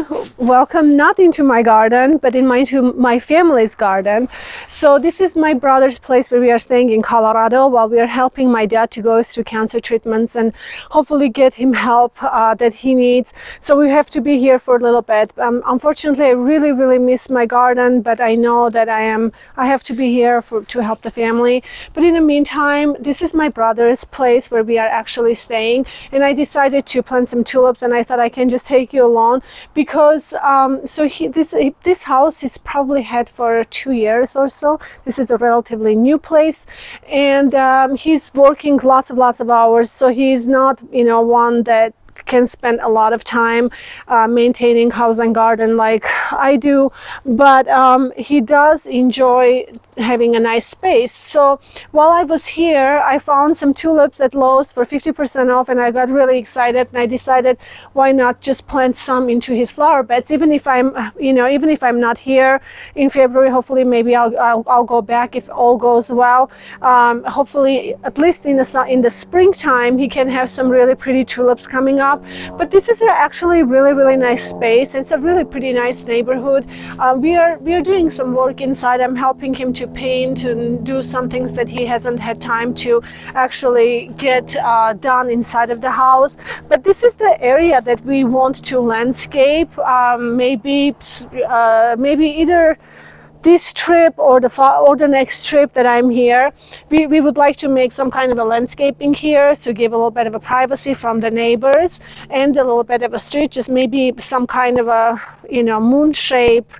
again. Welcome not into my garden, but into my family's garden. So this is my brother's place where we are staying in Colorado while we are helping my dad to go through cancer treatments and hopefully get him help that he needs. So we have to be here for a little bit. Unfortunately, I really, really miss my garden, but I know that I have to be here to help the family. But in the meantime, this is my brother's place where we are actually staying, and I decided to plant some tulips, and I thought I can just take you along because this house is probably had for 2 years or so. This is a relatively new place, and he's working lots of hours, so he's not one that can spend a lot of time maintaining house and garden like I do, but he does enjoy having a nice space. So while I was here, I found some tulips at Lowe's for 50% off, and I got really excited, and I decided why not just plant some into his flower beds. Even if I'm not here in February, hopefully maybe I'll go back if all goes well. Hopefully at least in the springtime he can have some really pretty tulips coming up. But this is actually really nice space. It's a really pretty nice neighborhood. We are doing some work inside. I'm helping him to paint and do some things that he hasn't had time to actually get done inside of the house. But this is the area that we want to landscape. Maybe either this trip or the next trip that I'm here, we would like to make some kind of a landscaping here to give a little bit of a privacy from the neighbors and a little bit of a street, just maybe some kind of a moon shape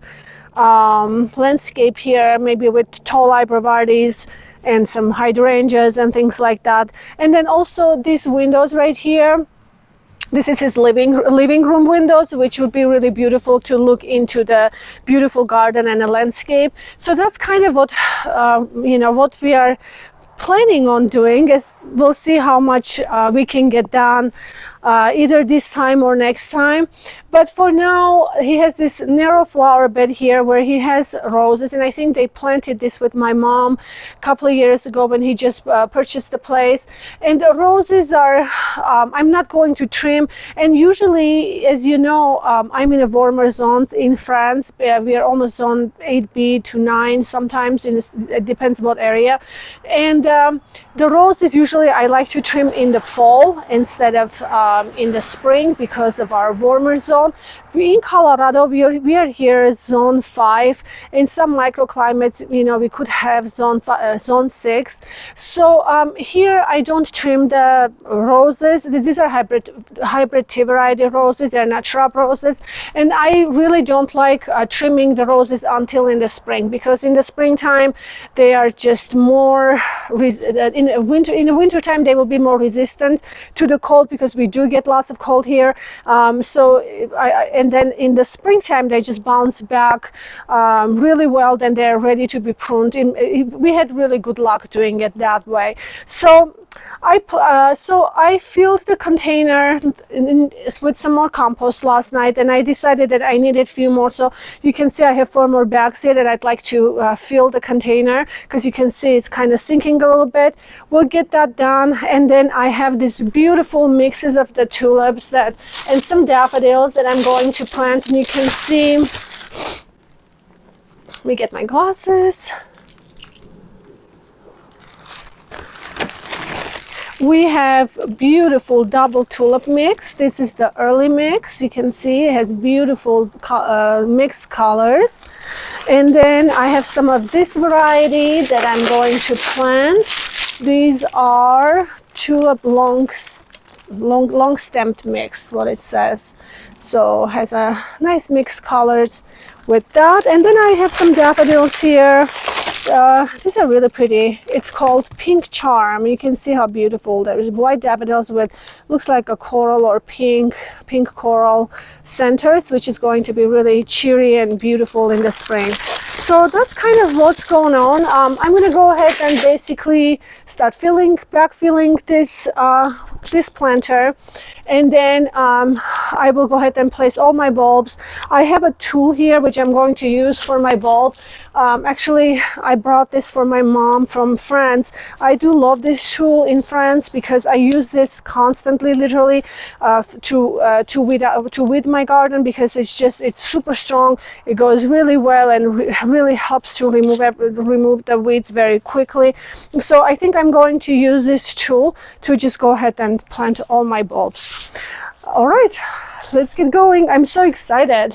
landscape here, maybe with tall arborvitaes and some hydrangeas and things like that. And then also these windows right here. This is his living room windows, which would be really beautiful to look into the beautiful garden and the landscape. So that's kind of what what we are planning on doing. Is we'll see how much we can get done either this time or next time. But for now, he has this narrow flower bed here where he has roses, and I think they planted this with my mom a couple of years ago when he just purchased the place. And the roses are, I'm not going to trim, and usually, as you know, I'm in a warmer zone in France. We are almost zone 8B to 9 sometimes, it depends what area. And the roses usually I like to trim in the fall instead of in the spring because of our warmer zone. In Colorado, we are here zone 5. In some microclimates, we could have zone 6. So here I don't trim the roses. These are hybrid tea variety roses. They're not shrub roses, and I really don't like trimming the roses until in the spring, because in the springtime they are just more in the winter time they will be more resistant to the cold, because we do get lots of cold here. And then in the springtime they just bounce back really well. Then they're ready to be pruned. We had really good luck doing it that way. So I filled the container with some more compost last night, and I decided that I needed a few more. So you can see I have 4 more bags here that I'd like to fill the container, because you can see it's kind of sinking a little bit. We'll get that done, and then I have these beautiful mixes of the tulips and some daffodils that I'm going to plant. And you can see, let me get my glasses. We have beautiful double tulip mix. This is the early mix. You can see it has beautiful mixed colors. And then I have some of this variety that I'm going to plant. These are tulip long stemmed mix, what it says. So has a nice mixed colors with that. And then I have some daffodils here. These are really pretty. It's called Pink Charm. You can see how beautiful. There's white daffodils with looks like a coral or pink coral centers, which is going to be really cheery and beautiful in the spring. So that's kind of what's going on. I'm going to go ahead and basically start backfilling this planter. And then I will go ahead and place all my bulbs. I have a tool here which I'm going to use for my bulb. Actually, I brought this for my mom from France. I do love this tool in France because I use this constantly, literally, to weed my garden, because it's super strong. It goes really well and really helps to remove the weeds very quickly. So I think I'm going to use this tool to just go ahead and plant all my bulbs. All right, let's get going. I'm so excited.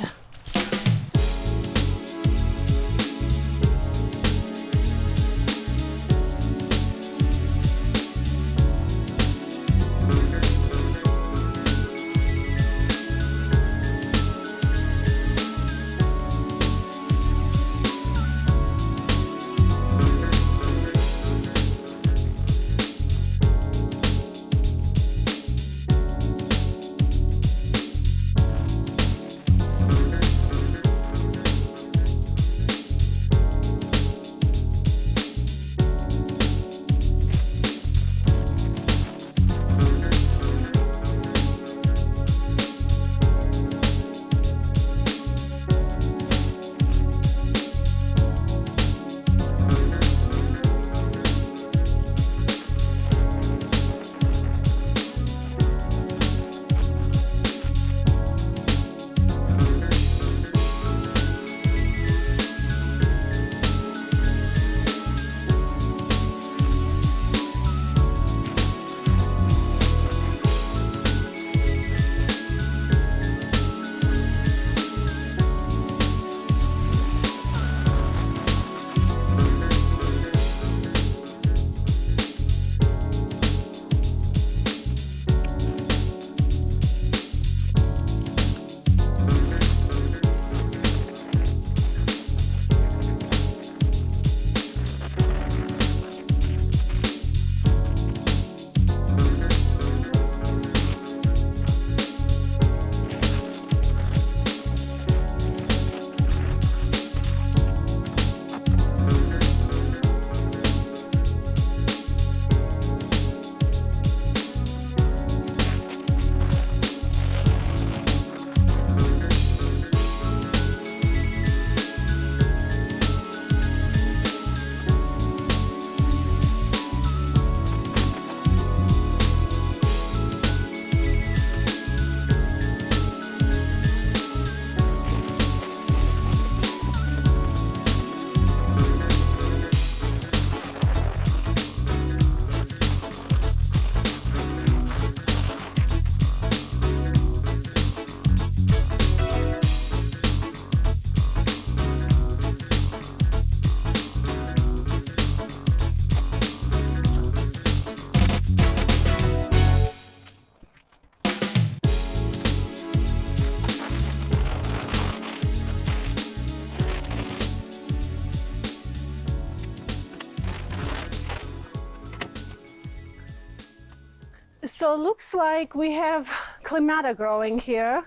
So it looks like we have clematis growing here.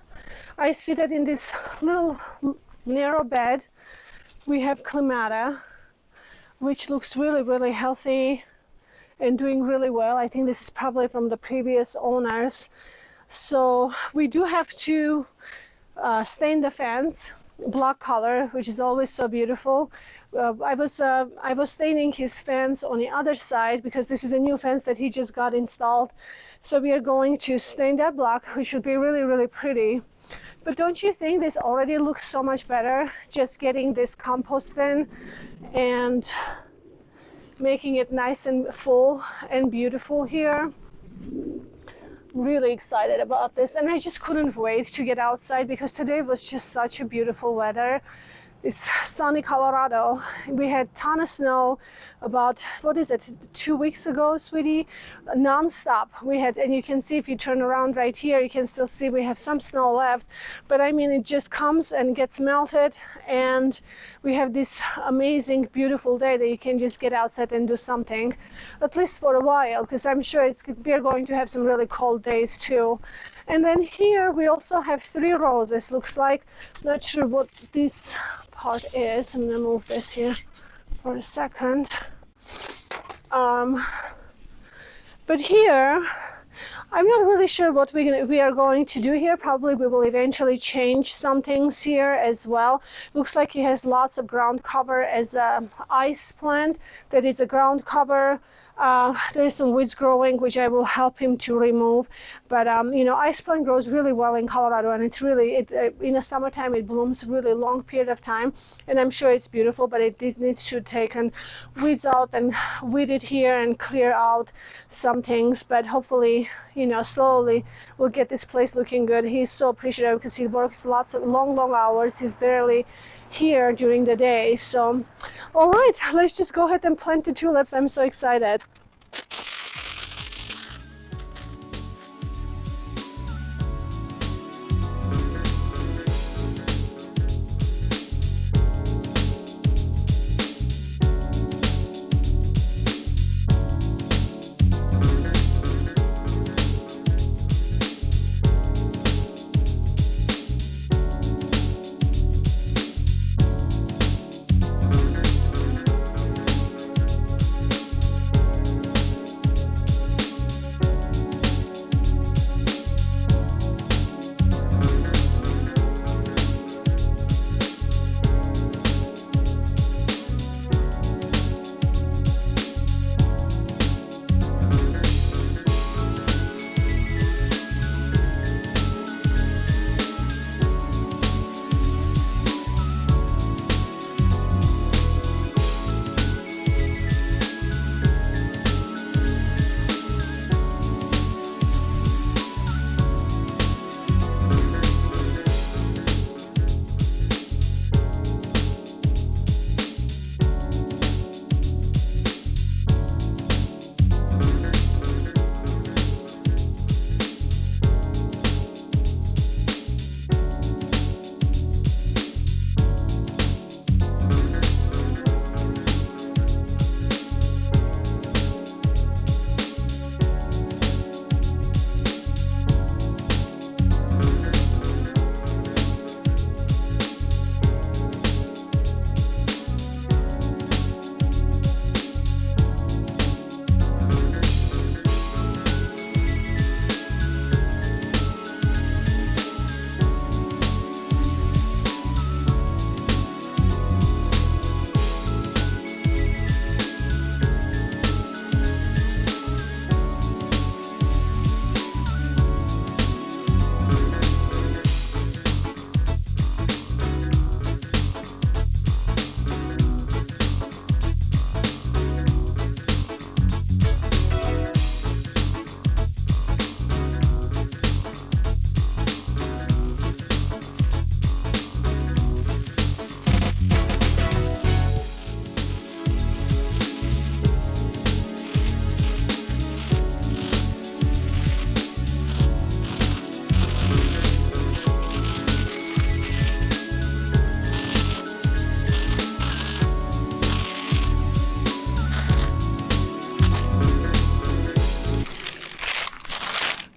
I see that in this little narrow bed we have clematis, which looks really, really healthy and doing really well. I think this is probably from the previous owners. So we do have to stain the fence black color, which is always so beautiful. I was staining his fence on the other side because this is a new fence that he just got installed. So we are going to stain that black, which should be really, really pretty. But don't you think this already looks so much better? Just getting this compost in and making it nice and full and beautiful here. Really excited about this, and I just couldn't wait to get outside because today was just such a beautiful weather. It's sunny Colorado. We had a ton of snow about, 2 weeks ago, sweetie, non-stop. We had, and you can see if you turn around right here, you can still see we have some snow left. But I mean, it just comes and gets melted, and we have this amazing, beautiful day that you can just get outside and do something, at least for a while, because I'm sure we're going to have some really cold days too. And then here we also have 3 roses, looks like. Not sure what this part is. I'm gonna move this here for a second. But here I'm not really sure what we are going to do here. Probably we will eventually change some things here as well. Looks like he has lots of ground cover as a ice plant. That is a ground cover. There is some weeds growing, which I will help him to remove. But ice plant grows really well in Colorado, and it's really in the summertime it blooms really long period of time, and I'm sure it's beautiful. But it needs to take and weeds out and weed it here and clear out some things. But hopefully, slowly we'll get this place looking good. He's so appreciative because he works lots of long hours. He's barely here during the day. So, all right, let's just go ahead and plant the tulips. I'm so excited.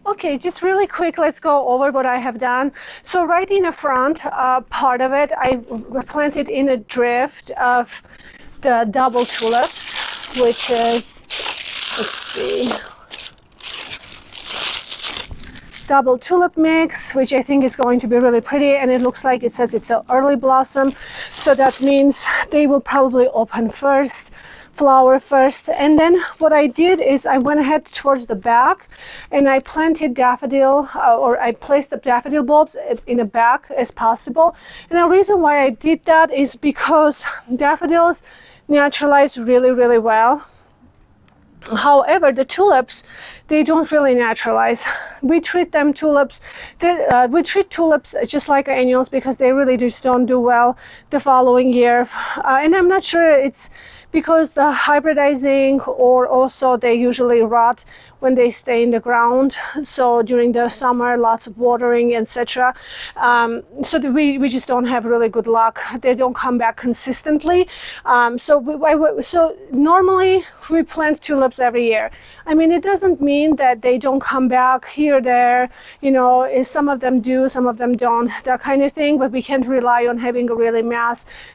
Okay, just really quick, let's go over what I have done. So right in the front part of it, I planted in a drift of the double tulips, which is, let's see, double tulip mix, which I think is going to be really pretty, and it looks like it says it's an early blossom, so that means they will probably open first, flower first. And then what I did is I went ahead towards the back and I planted daffodil, or I placed the daffodil bulbs in the back as possible. And the reason why I did that is because daffodils naturalize really well. However, the tulips, they don't really naturalize. We treat tulips just like annuals because they really just don't do well the following year. And I'm not sure it's because the hybridizing, or also they usually rot when they stay in the ground. So during the summer, lots of watering, etc. So we just don't have really good luck. They don't come back consistently. So normally we plant tulips every year. I mean, it doesn't mean that they don't come back here, there, some of them do, some of them don't, that kind of thing, but we can't rely on having a really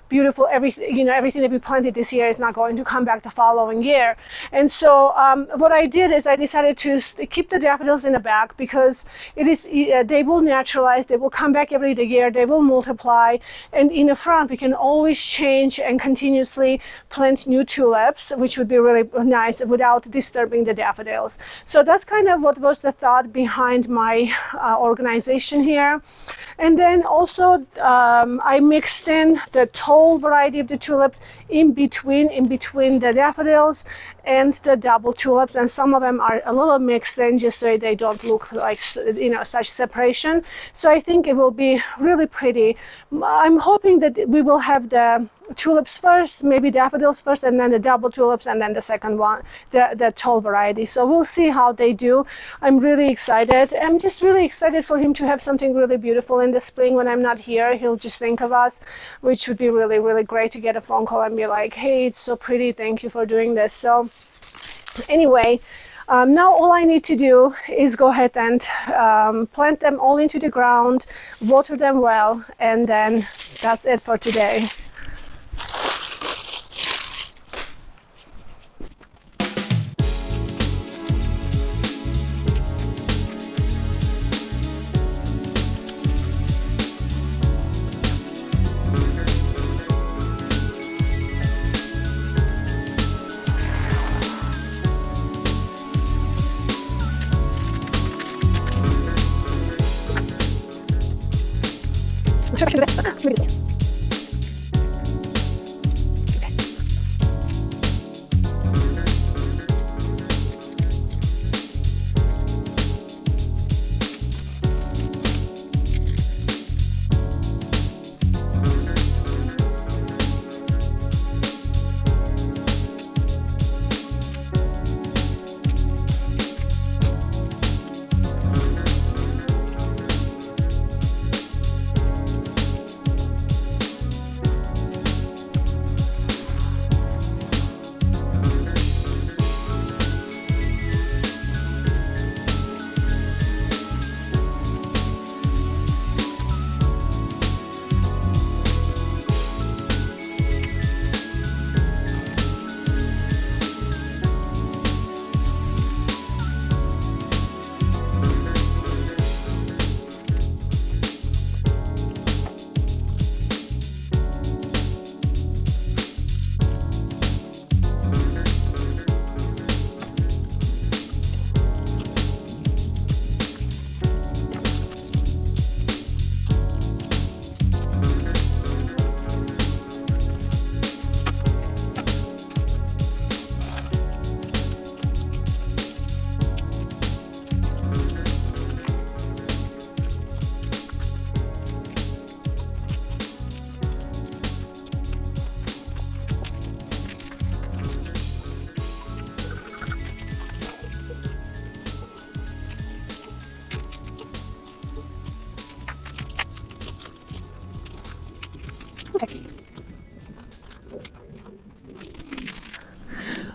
beautiful, everything that we planted this year is not going to come back the following year. And so what I did is I decided decided to keep the daffodils in the back because it is they will naturalize, they will come back every year, they will multiply, and in the front we can always change and continuously plant new tulips, which would be really nice without disturbing the daffodils. So that's kind of what was the thought behind my organization here. And then also I mixed in the tall variety of the tulips in between the daffodils and the double tulips, and some of them are a little mixed in just so they don't look like, you know, such separation. So I think it will be really pretty. I'm hoping that we will have the tulips first, maybe daffodils first, and then the double tulips, and then the second one, the tall variety. So we'll see how they do. I'm really excited. I'm just really excited for him to have something really beautiful in the spring when I'm not here. He'll just think of us, which would be really, really great to get a phone call and be like, hey, it's so pretty, thank you for doing this. So anyway, now all I need to do is go ahead and plant them all into the ground, water them well, and then that's it for today.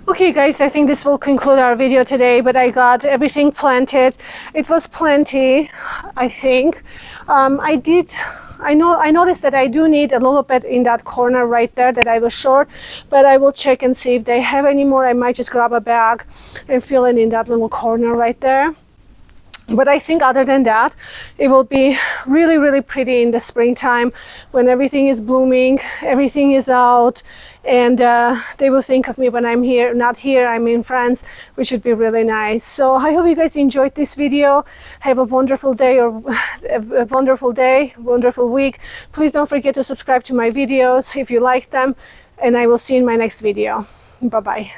Okay guys, I think this will conclude our video today, but I got everything planted. It was plenty, I think. I noticed that I do need a little bit in that corner right there that I was short, but I will check and see if they have any more. I might just grab a bag and fill it in that little corner right there. But I think other than that, it will be really, really pretty in the springtime when everything is blooming, everything is out, and they will think of me when I'm here, not here, I'm in France, which would be really nice. So I hope you guys enjoyed this video. Have a wonderful day or a wonderful week. Please don't forget to subscribe to my videos if you like them, and I will see you in my next video. Bye-bye.